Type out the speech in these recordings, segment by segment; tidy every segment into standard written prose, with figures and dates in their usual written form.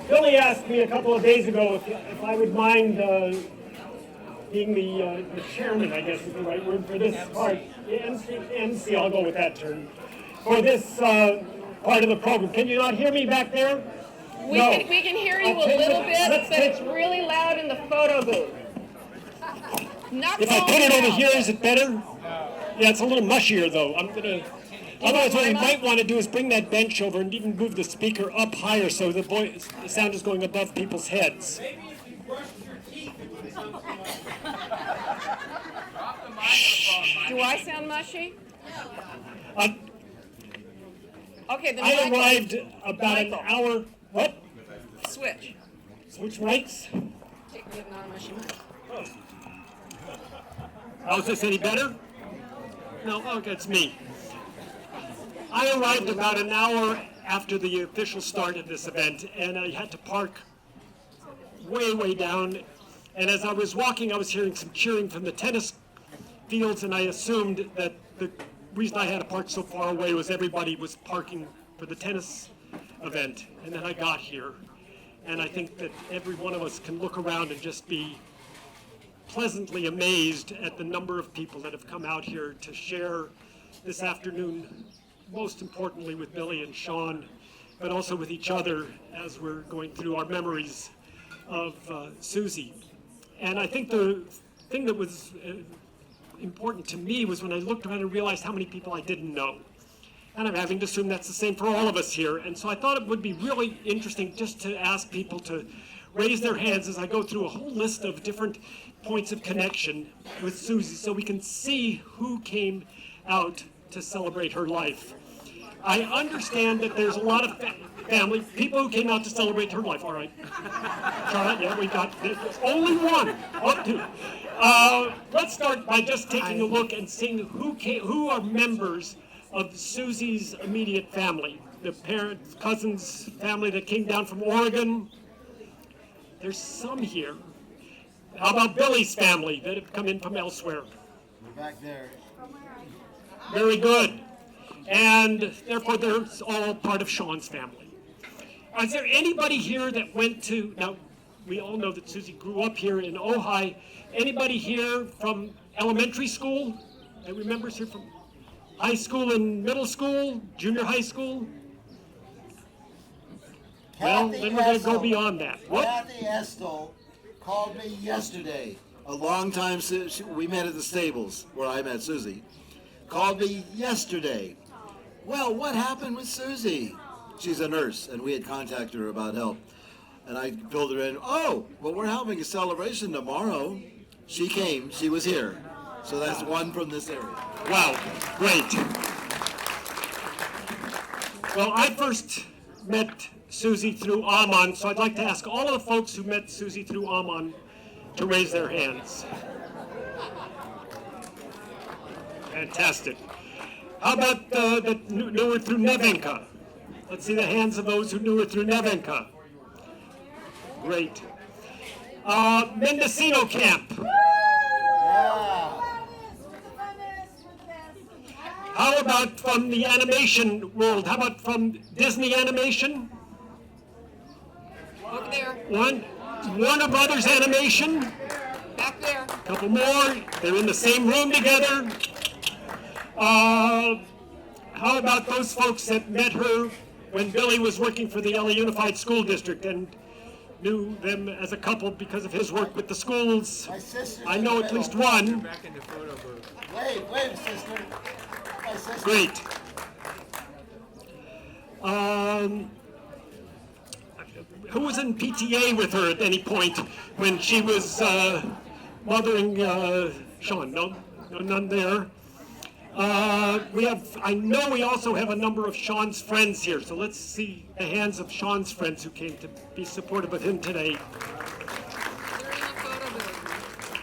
Billy asked me a couple of days ago if I would mind being the chairman, I guess is the right word for this part. MC, I'll go with that term. For this part of the program. Can you not hear me back there? We can hear you a little bit, but it's really loud in the photo booth. If I put it over here, is it better? Yeah, it's a little mushier though. Otherwise, what we might want to do is bring that bench over and even move the speaker up higher so the sound is going above people's heads. Maybe if you brushed your teeth, it would sound Do I sound mushy? Okay, then I arrived about an hour. What? Switch. Switch mics? Take the non-mushy mic. Oh, is this any better? No, okay, it's me. I arrived about an hour after the official start of this event, and I had to park way down. And as I was walking, I was hearing some cheering from the tennis fields, and I assumed that the reason I had to park so far away was everybody was parking for the tennis event. And then I got here, and I think that every one of us can look around and just be pleasantly amazed at the number of people that have come out here to share this afternoon, most importantly with Billy and Sean, but also with each other as we're going through our memories of Susie. And I think the thing that was important to me was when I looked around and realized how many people I didn't know. And I'm having to assume that's the same for all of us here. And so I thought it would be really interesting just to ask people to raise their hands as I go through a whole list of different points of connection with Susie so we can see who came out to celebrate her life. I understand that there's a lot of family, people who came out to celebrate her life. All right. Charlotte, yeah, we got there's only one. Up two. Let's start by just taking a look and seeing who are members of Susie's immediate family. The parents, cousins, family that came down from Oregon. There's some here. How about Billy's family that have come in from elsewhere? We're back there. Very good. And therefore, they're all part of Sean's family. Is there anybody here that went to, now, we all know that Susie grew up here in Ojai. Anybody here from elementary school that remembers her from high school and middle school, junior high school? Well, then we're going to go beyond that. What? Kathy Estel called me yesterday. A long time, we met at the stables where I met Susie. Called me yesterday. Well, what happened with Susie? She's a nurse, and we had contacted her about help. And I filled her in. Oh, well, we're having a celebration tomorrow. She came. She was here. So that's one from this area. Wow, great. Well, I first met Susie through Amon, so I'd like to ask all of the folks who met Susie through Amon to raise their hands. Fantastic. How about that knew her through Nevenka? Let's see the hands of those who knew her through Nevenka. Great. Mendocino Camp. Yeah. How about from the animation world? How about from Disney Animation? Over there. One. Warner Brothers Animation. Back there. A couple more. They're in the same room together. How about those folks that met her when Billy was working for the LA Unified School District and knew them as a couple because of his work with the schools? My sister's I in know the at least middle. one. Wait, sister. My sister. Great. Who was in PTA with her at any point when she was mothering Sean? No, none there. I know we also have a number of Sean's friends here, so let's see the hands of Sean's friends who came to be supportive of him today.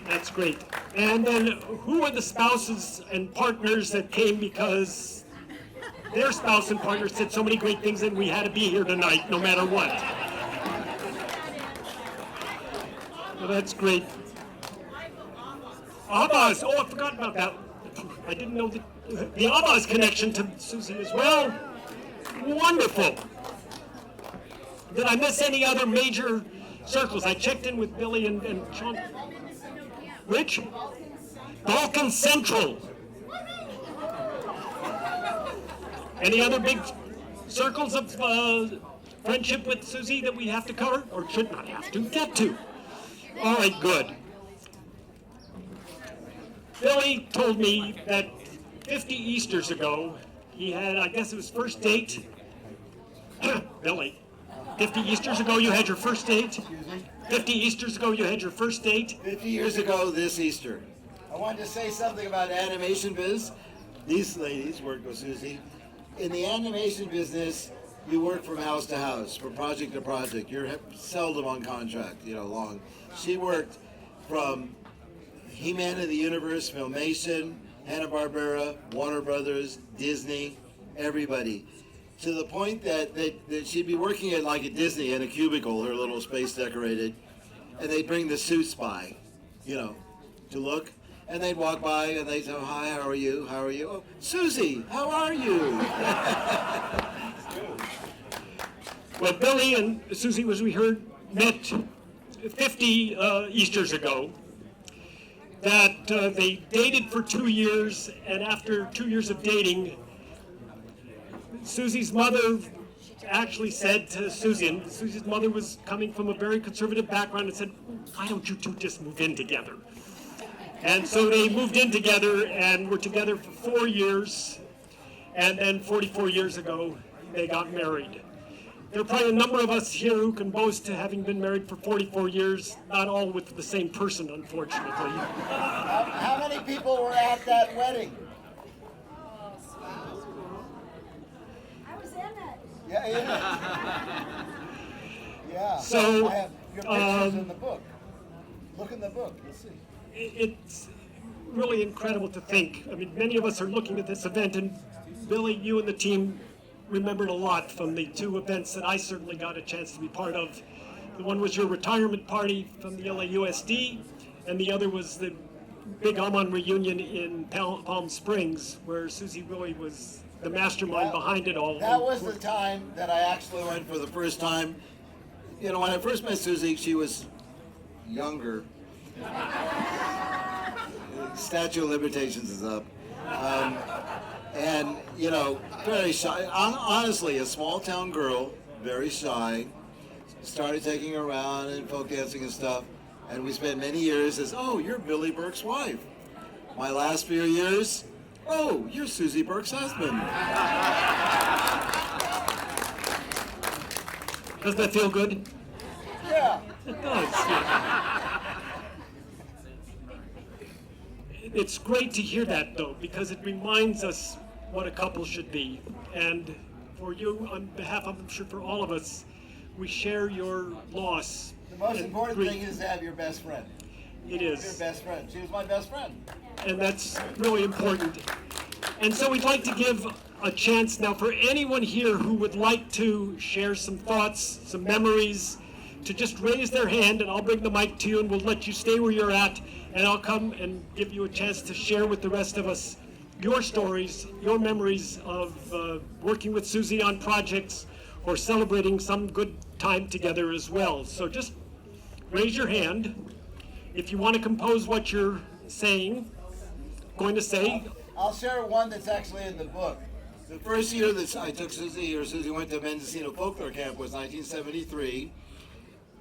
That's great. And then who are the spouses and partners that came because their spouse and partner said so many great things and we had to be here tonight no matter what? Well, that's great. Abbas, oh, I forgot about that. I didn't know the Abbas connection to Susie as well. Wonderful. Did I miss any other major circles? I checked in with Billy and Sean. Which? Balkan Central. Any other big circles of friendship with Susie that we have to cover, or should not have to get to? All right, good. Billy told me that 50 Easters ago, he had, I guess it was first date. Billy, 50 Easters ago you had your first date? 50 Easters ago you had your first date? 50 years ago this Easter. I wanted to say something about animation biz. These ladies worked with Susie. In the animation business, you work from house to house, from project to project. You're seldom on contract, long. She worked from He-Man and the Universe, Filmation, Hanna-Barbera, Warner Brothers, Disney, everybody. To the point that she'd be working at like at Disney in a cubicle, her little space decorated, and they'd bring the suits by, to look. And they'd walk by and they'd say, "Hi, how are you? How are you? Oh, Susie, how are you?" Well, Billy and Susie, as we heard, met 50 Easters ago. That they dated for 2 years, and after 2 years of dating, Susie's mother actually said to Susie, and Susie's mother was coming from a very conservative background, and said, "Why don't you two just move in together?" And so they moved in together and were together for 4 years, and then 44 years ago, they got married. There are probably a number of us here who can boast to having been married for 44 years, not all with the same person, unfortunately. How many people were at that wedding? I was in it. Yeah, yeah. So, I have your pictures in the book. Look in the book, you'll see. It's really incredible to think. I mean, many of us are looking at this event, and Billy, you and the team remembered a lot from the two events that I certainly got a chance to be part of. The one was your retirement party from the LAUSD, and the other was the big Aman reunion in Palm Springs, where Susie really was the mastermind behind it all. That was the time that I actually went for the first time. When I first met Susie, she was younger. Statute of limitations is up. And, very shy. Honestly, a small town girl, very shy, started taking her around and folk dancing and stuff. And we spent many years as, "Oh, you're Billy Burke's wife." My last few years, "Oh, you're Susie Burke's husband." Does that feel good? Yeah. It does. Yeah. It's great to hear that, though, because it reminds us what a couple should be. And for you, on behalf of, I'm sure for all of us, we share your loss. The most and important grief. thing is to have your best friend. It Your is. best friend. She was my best friend. And that's really important. And so we'd like to give a chance now for anyone here who would like to share some thoughts, some memories, to just raise their hand, and I'll bring the mic to you, and we'll let you stay where you're at, and I'll come and give you a chance to share with the rest of us your stories, your memories of working with Susie on projects or celebrating some good time together as well. So just raise your hand if you want to compose what you're going to say. I'll share one that's actually in the book. The first year that I took Susie, or Susie went to Mendocino Folklore Camp, was 1973.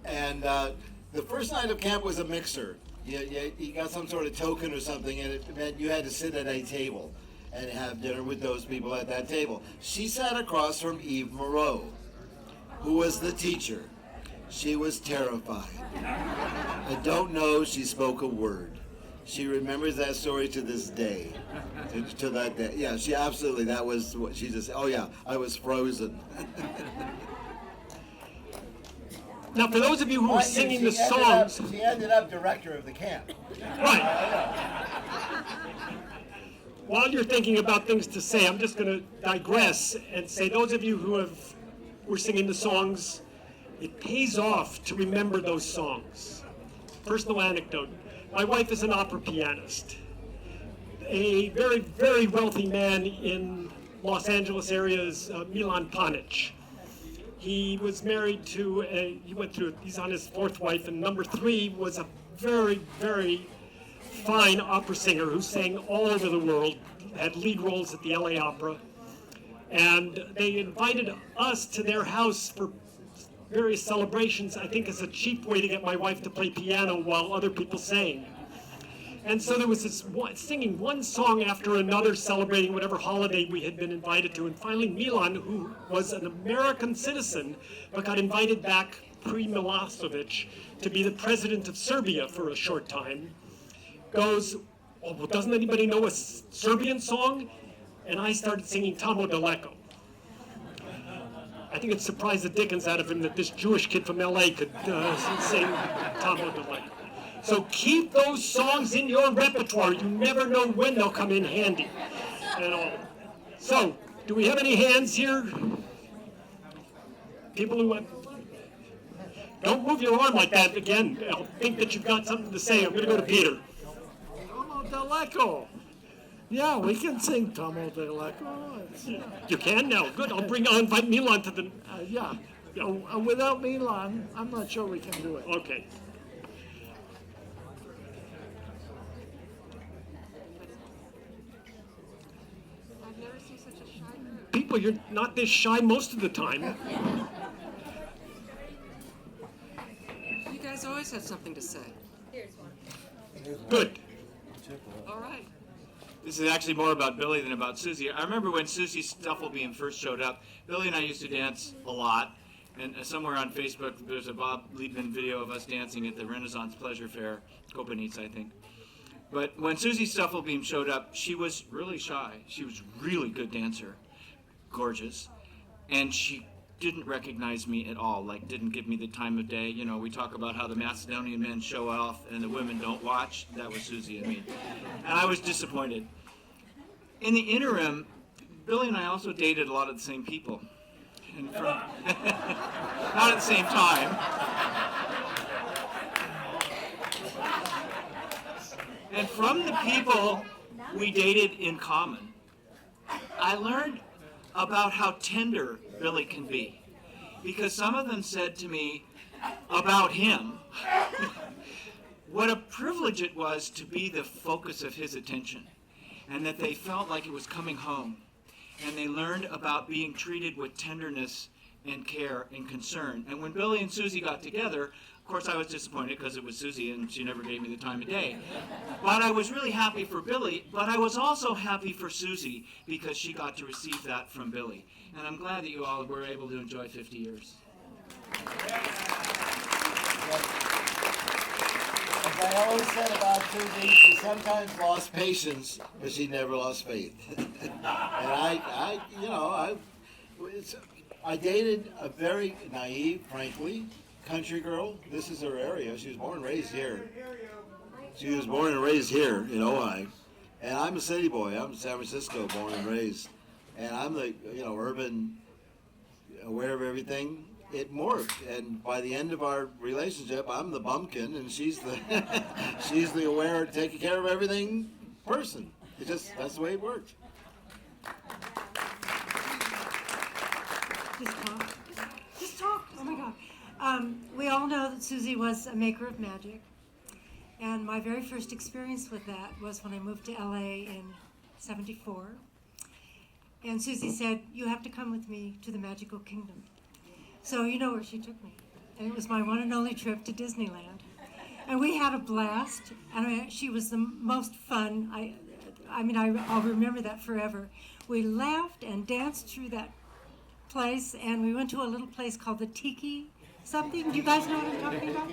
And the first night of camp was a mixer. You got some sort of token or something, and it meant you had to sit at a table and have dinner with those people at that table. She sat across from Eve Moreau, who was the teacher. She was terrified. I don't know she spoke a word. She remembers that story to this day, to that day. Yeah, she absolutely, that was what she just, oh yeah, I was frozen. Now, for those of you who are singing the songs, She ended up director of the camp. right. While you're thinking about things to say, I'm just going to digress and say those of you who were singing the songs, it pays off to remember those songs. Personal anecdote. My wife is an opera pianist. A very, very wealthy man in Los Angeles area is Milan Panic. He was married to he's on his fourth wife, and number 3 was a very, very fine opera singer who sang all over the world, had lead roles at the LA Opera. And they invited us to their house for various celebrations, I think as a cheap way to get my wife to play piano while other people sang. And so there was this singing one song after another, celebrating whatever holiday we had been invited to. And finally, Milan, who was an American citizen, but got invited back pre-Milosevic to be the president of Serbia for a short time, goes, "Oh, well, doesn't anybody know a Serbian song?" And I started singing Tamo Daleko. I think it surprised the dickens out of him that this Jewish kid from LA could sing Tamo Daleko. So keep those songs in your repertoire. You never know when they'll come in handy. And all. So, do we have any hands here? People who have... Don't move your arm like that again. I'll think that you've got something to say. I'm going to go to Peter. Tomo Daleko. Yeah, we can sing Tomo Daleko. You can now. Good. I'll invite Milan to the... Yeah. Without Milan, I'm not sure we can do it. Okay. I've never seen such a shy group. People, you're not this shy most of the time. You guys always have something to say. Good. All right. This is actually more about Billy than about Susie. I remember when Susie Stufflebeam first showed up, Billy and I used to dance a lot. And somewhere on Facebook, there's a Bob Liebman video of us dancing at the Renaissance Pleasure Fair, Kopanitz, I think. But when Susie Stufflebeam showed up, she was really shy. She was a really good dancer, gorgeous. And she didn't recognize me at all, like didn't give me the time of day. You know, we talk about how the Macedonian men show off and the women don't watch. That was Susie and me. And I was disappointed. In the interim, Billy and I also dated a lot of the same people. And from not at the same time. And from the people we dated in common, I learned about how tender Billy can be. Because some of them said to me about him, what a privilege it was to be the focus of his attention, and that they felt like it was coming home. And they learned about being treated with tenderness and care and concern. And when Billy and Susie got together, of course I was disappointed because it was Susie and she never gave me the time of day. But I was really happy for Billy, but I was also happy for Susie because she got to receive that from Billy. And I'm glad that you all were able to enjoy 50 years. As I always said about Susie, she sometimes lost patience, but she never lost faith. And I dated a very naive, frankly, country girl. This is her area. She was born and raised here. She was born and raised here in Ojai. And I'm a city boy. I'm San Francisco, born and raised. And I'm the, urban, aware of everything. It morphed, and by the end of our relationship, I'm the bumpkin, and she's the aware, taking care of everything person. That's the way it worked. Just talk. Oh my God. We all know that Susie was a maker of magic, and my very first experience with that was when I moved to LA in '74. And Susie said, "You have to come with me to the magical kingdom." So you know where she took me. And it was my one and only trip to Disneyland. And we had a blast. And she was the most fun. I'll remember that forever. We laughed and danced through that place. And we went to a little place called the Tiki something. Do you guys know what I'm talking about?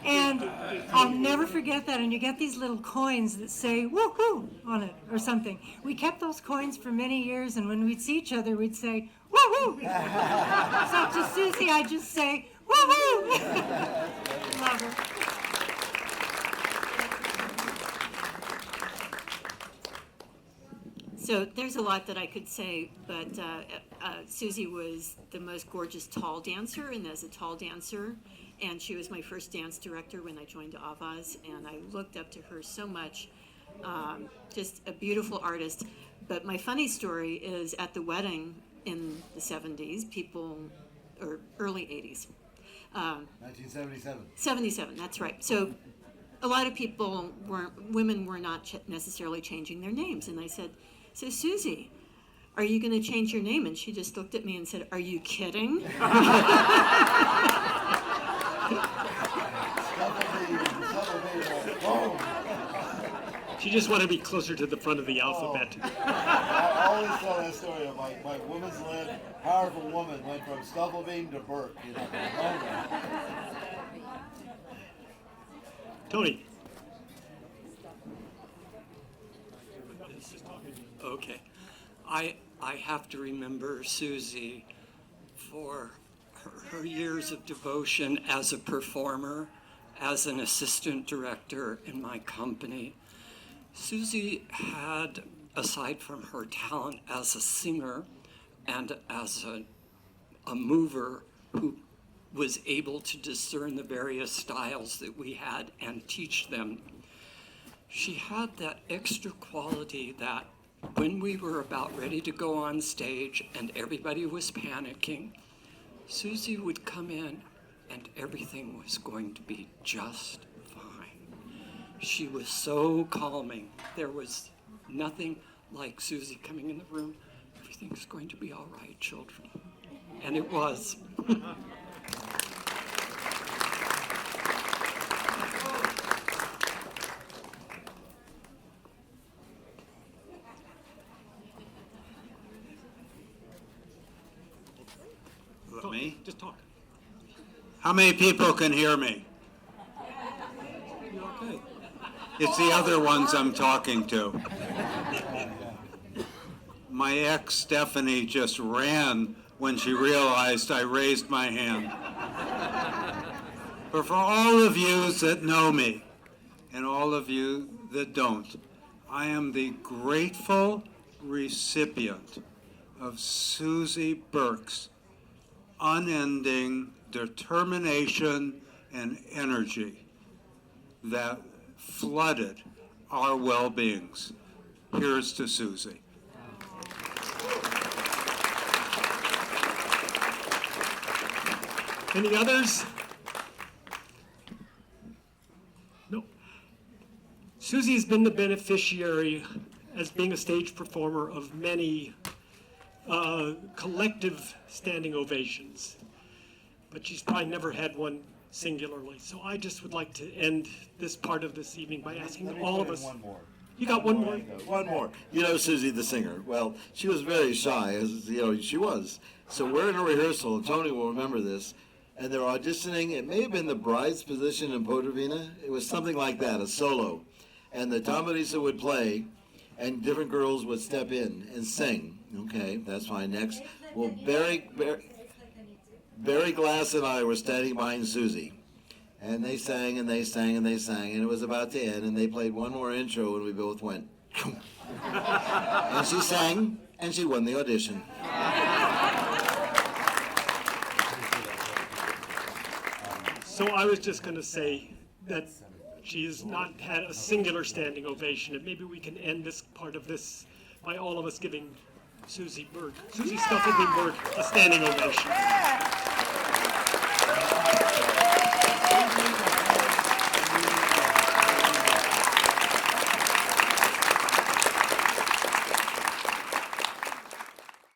And I'll never forget that. And you get these little coins that say woohoo on it or something. We kept those coins for many years. And when we'd see each other, we'd say, woohoo! So to Susie, I just say, woohoo! Love her. So there's a lot that I could say, but Susie was the most gorgeous tall dancer, and as a tall dancer, and she was my first dance director when I joined Avaz, and I looked up to her so much. Just a beautiful artist. But my funny story is at the wedding in the 70s, people or early 80s. 1977. 77, that's right. So a lot of women were not necessarily changing their names. And I said, so Susie, are you going to change your name? And she just looked at me and said, are you kidding? She just wanted to be closer to the front of the alphabet. I always tell that story of my woman's-led, powerful woman went from Stufflebeam to Burke. You know, Tony. Okay. I have to remember Susie for her years of devotion as a performer, as an assistant director in my company. Susie had, aside from her talent as a singer and as a mover who was able to discern the various styles that we had and teach them, she had that extra quality that when we were about ready to go on stage and everybody was panicking, Susie would come in and everything was going to be just fine. She was so calming. There was nothing like Susie coming in the room. Everything's going to be all right, children. And it was. Me? Just talk. How many people can hear me? Okay. It's the other ones I'm talking to. My ex, Stephanie, just ran when she realized I raised my hand. But for all of you that know me, and all of you that don't, I am the grateful recipient of Susie Burke's unending determination and energy that flooded our well-beings. Here's to Susie. Any others? No. Susie's been the beneficiary, as being a stage performer, of many collective standing ovations, but she's probably never had one singularly. So I just would like to end this part of this evening by asking all of us. One more. You got one more? One more. You know Susie the singer. Well, she was very shy, as you know, she was. So we're in a rehearsal, and Tony will remember this, and they're auditioning. It may have been the bride's position in Podravina. It was something like that, a solo. And the Tamarisa would play, and different girls would step in and sing. Okay, that's fine. Next, well, Barry Glass and I were standing behind Susie, and they sang and they sang and they sang, and it was about to end, and they played one more intro, and we both went, and she sang, and she won the audition. So I was just going to say that she has not had a singular standing ovation, and maybe we can end this part of this by all of us giving Susie Burke, Susie Stufflebeam Burke, a standing ovation.